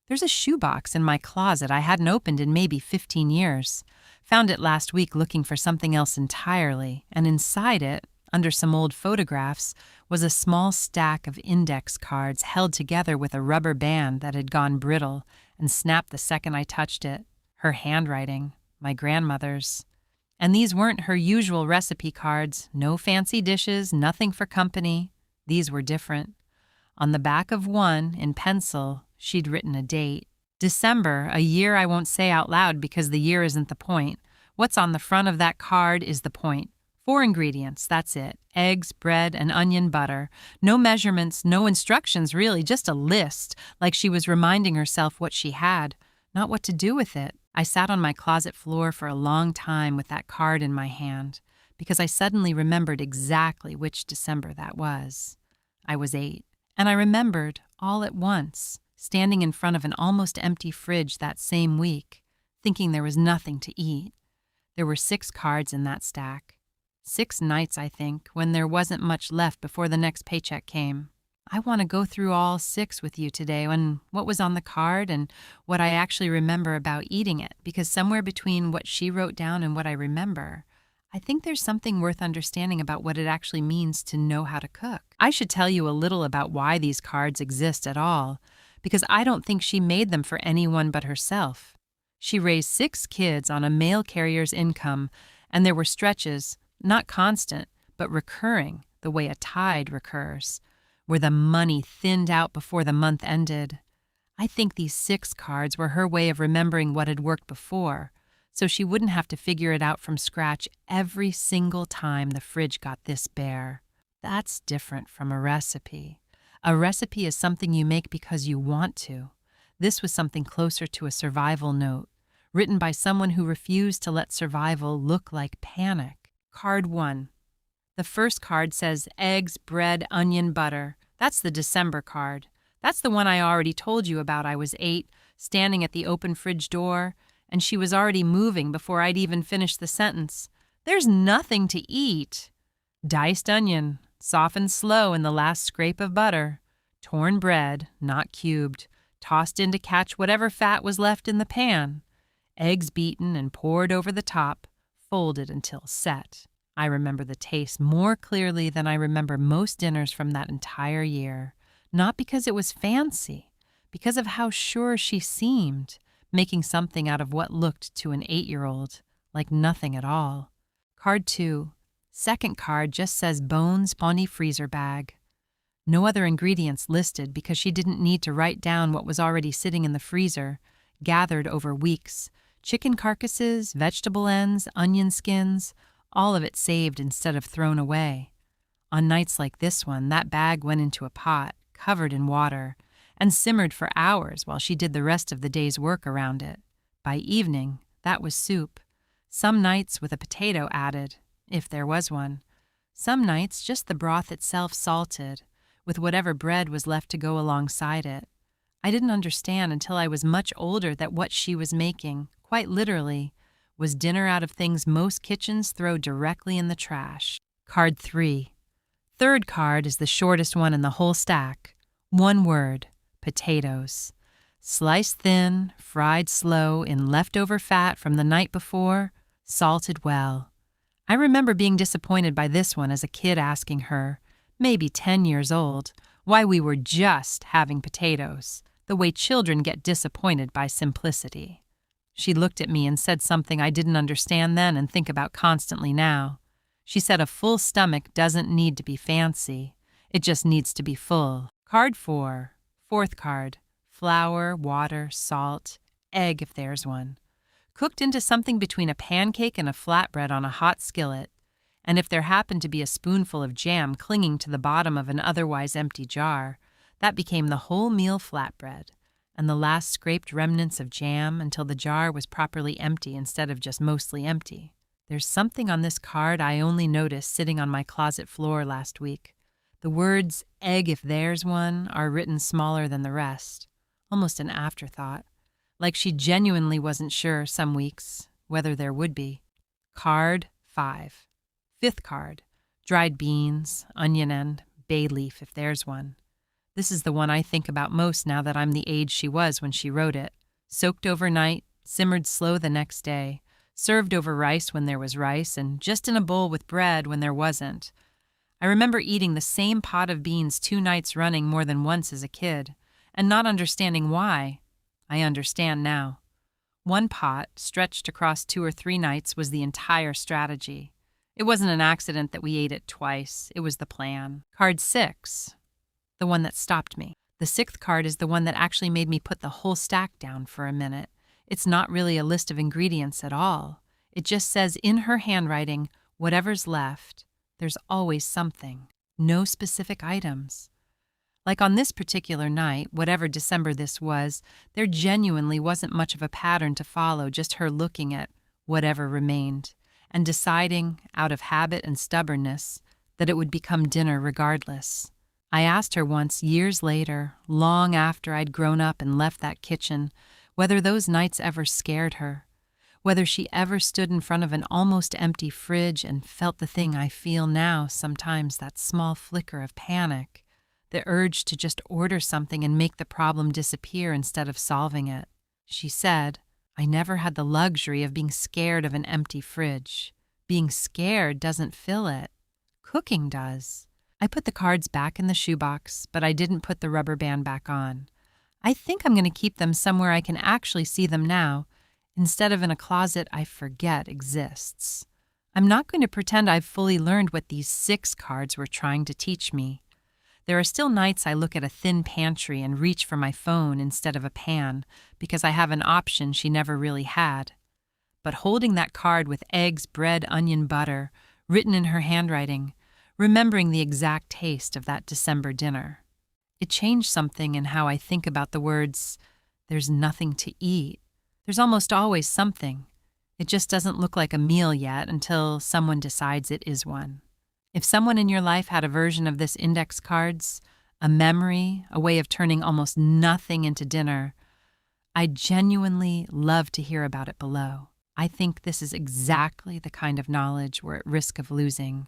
There's a shoebox in my closet I hadn't opened in maybe 15 years. Found it last week looking for something else entirely, and inside it, under some old photographs, was a small stack of index cards held together with a rubber band that had gone brittle and snapped the second I touched it. Her handwriting, my grandmother's. And these weren't her usual recipe cards, no fancy dishes, nothing for company. These were different. On the back of one, in pencil, she'd written a date. December, a year I won't say out loud because the year isn't the point. What's on the front of that card is the point. 4 ingredients, that's it. Eggs, bread, and onion butter. No measurements, no instructions really, just a list, like she was reminding herself what she had, not what to do with it. I sat on my closet floor for a long time with that card in my hand, because I suddenly remembered exactly which December that was. I was 8, and I remembered, all at once, standing in front of an almost empty fridge that same week, thinking there was nothing to eat. There were 6 cards in that stack. 6 nights, I think, when there wasn't much left before the next paycheck came. I want to go through all 6 with you today and what was on the card and what I actually remember about eating it, because somewhere between what she wrote down and what I remember, I think there's something worth understanding about what it actually means to know how to cook. I should tell you a little about why these cards exist at all, because I don't think she made them for anyone but herself. She raised 6 kids on a mail carrier's income, and there were stretches, not constant, but recurring, the way a tide recurs, where the money thinned out before the month ended. I think these 6 cards were her way of remembering what had worked before, so she wouldn't have to figure it out from scratch every single time the fridge got this bare. That's different from a recipe. A recipe is something you make because you want to. This was something closer to a survival note, written by someone who refused to let survival look like panic. Card 1. The first card says eggs, bread, onion, butter. That's the December card. That's the one I already told you about. I was 8, standing at the open fridge door, and she was already moving before I'd even finished the sentence. There's nothing to eat. Diced onion, softened slow in the last scrape of butter. Torn bread, not cubed, tossed in to catch whatever fat was left in the pan. Eggs beaten and poured over the top, folded until set. I remember the taste more clearly than I remember most dinners from that entire year, not because it was fancy, because of how sure she seemed, making something out of what looked to an 8-year-old like nothing at all. Card 2. Second card just says bones, bonnie freezer bag. No other ingredients listed because she didn't need to write down what was already sitting in the freezer, gathered over weeks. Chicken carcasses, vegetable ends, onion skins, all of it saved instead of thrown away. On nights like this one, that bag went into a pot, covered in water, and simmered for hours while she did the rest of the day's work around it. By evening, that was soup. Some nights with a potato added, if there was one. Some nights just the broth itself salted, with whatever bread was left to go alongside it. I didn't understand until I was much older that what she was making, quite literally, was dinner out of things most kitchens throw directly in the trash. Card 3. Third card is the shortest one in the whole stack. One word, potatoes. Sliced thin, fried slow in leftover fat from the night before, salted well. I remember being disappointed by this one as a kid asking her, maybe 10 years old, why we were just having potatoes, the way children get disappointed by simplicity. She looked at me and said something I didn't understand then and think about constantly now. She said a full stomach doesn't need to be fancy. It just needs to be full. Card 4. Fourth card. Flour, water, salt, egg if there's one. Cooked into something between a pancake and a flatbread on a hot skillet. And if there happened to be a spoonful of jam clinging to the bottom of an otherwise empty jar, that became the whole meal flatbread, and the last scraped remnants of jam until the jar was properly empty instead of just mostly empty. There's something on this card I only noticed sitting on my closet floor last week. The words, egg if there's one, are written smaller than the rest, almost an afterthought, like she genuinely wasn't sure some weeks whether there would be. Card 5. Fifth card, dried beans, onion end, bay leaf if there's one. This is the one I think about most now that I'm the age she was when she wrote it. Soaked overnight, simmered slow the next day, served over rice when there was rice, and just in a bowl with bread when there wasn't. I remember eating the same pot of beans 2 nights running more than once as a kid, and not understanding why. I understand now. One pot, stretched across 2 or 3 nights, was the entire strategy. It wasn't an accident that we ate it twice. It was the plan. Card 6. The one that stopped me. The 6th card is the one that actually made me put the whole stack down for a minute. It's not really a list of ingredients at all. It just says in her handwriting, whatever's left, there's always something. No specific items. Like on this particular night, whatever December this was, there genuinely wasn't much of a pattern to follow, just her looking at whatever remained and deciding, out of habit and stubbornness, that it would become dinner regardless. I asked her once, years later, long after I'd grown up and left that kitchen, whether those nights ever scared her, whether she ever stood in front of an almost empty fridge and felt the thing I feel now sometimes, that small flicker of panic, the urge to just order something and make the problem disappear instead of solving it. She said, I never had the luxury of being scared of an empty fridge. Being scared doesn't fill it. Cooking does. I put the cards back in the shoebox, but I didn't put the rubber band back on. I think I'm going to keep them somewhere I can actually see them now, instead of in a closet I forget exists. I'm not going to pretend I've fully learned what these 6 cards were trying to teach me. There are still nights I look at a thin pantry and reach for my phone instead of a pan because I have an option she never really had. But holding that card with eggs, bread, onion, butter, written in her handwriting, remembering the exact taste of that December dinner, it changed something in how I think about the words, there's nothing to eat. There's almost always something. It just doesn't look like a meal yet until someone decides it is one. If someone in your life had a version of this index cards, a memory, a way of turning almost nothing into dinner, I'd genuinely love to hear about it below. I think this is exactly the kind of knowledge we're at risk of losing,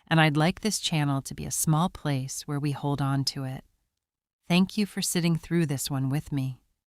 and I'd like this channel to be a small place where we hold on to it. Thank you for sitting through this one with me.